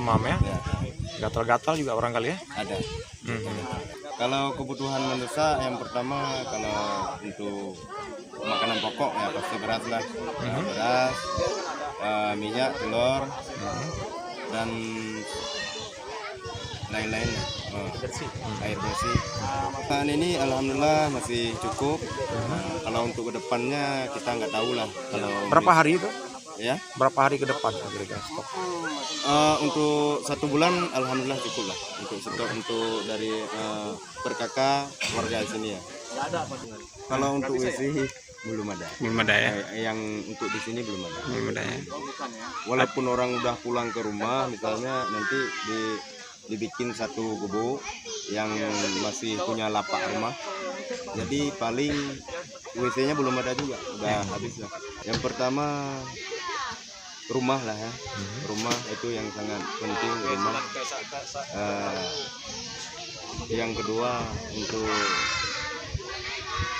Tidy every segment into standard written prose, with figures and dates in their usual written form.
demam ya. Ya, Gatal-gatal juga barangkali ya. ada. Mhm. Kalau kebutuhan manusia yang pertama kalau untuk makanan pokok ya pasti beras lah. Beras, minyak, telur, dan lain-lain. Air bersih. Saat ini alhamdulillah masih cukup. Kalau untuk kedepannya kita nggak tahu lah. Kalau Berapa hari itu? ya Berapa hari ke depan kira-kira stok? untuk 1 bulan alhamdulillah cukup lah untuk stok untuk dari per kakak warga di sini ya. Kalau untuk WC belum ada. Belum ada ya. Yang untuk di sini belum ada. Belum ada ya. Walaupun orang udah pulang ke rumah misalnya nanti dibikin satu gubuk yang masih punya lapak rumah. Jadi paling WC-nya belum ada juga, udah habis lah. Yang pertama rumah lah ya, rumah itu yang sangat penting rumah. Yang kedua untuk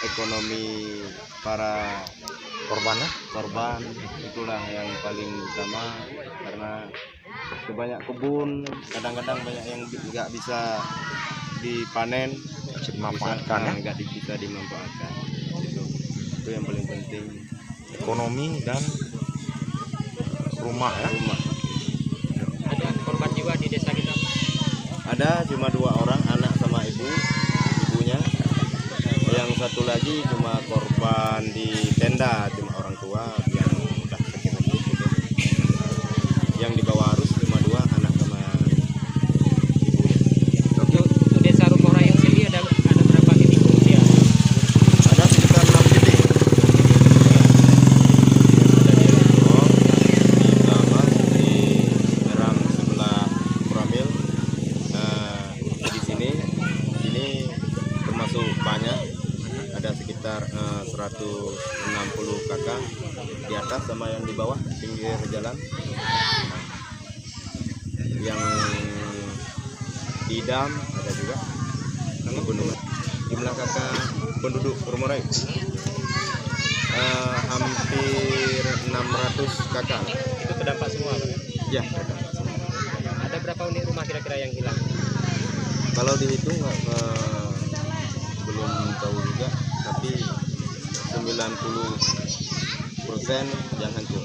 ekonomi para korban itulah yang paling utama karena sebanyak kebun kadang-kadang banyak yang nggak bisa dipanen, Dimanfaatkan ya. nggak bisa dimanfaatkan. Itu yang paling penting, Ekonomi dan rumah ya. rumah. Ada korban jiwa di desa kita. Ada cuma 2 orang, anak sama ibunya. Yang satu lagi cuma korban di tenda, cuma orang tua yang udah sakit-sakit gitu. Yang dibawa arus cuma 2, anak sama ibu. Untuk desa Rumorayong sendiri ada berapa titik pengungsian? Ada sekitar 6 titik. Ada di Rembang, di Belamas, di Serang sebelah Kuramil. Di sini termasuk banyak. Ada sekitar 160 kakak di atas sama yang di bawah pinggir jalan. Yang di dam ada juga. Di gunung. Jumlah kakak penduduk Rumorayong hampir 600 kakak. Itu terdampak semua, Pak? Ya. Ada berapa unit rumah kira-kira yang hilang? Kalau dihitung belum tahu juga, tapi 90% yang hancur.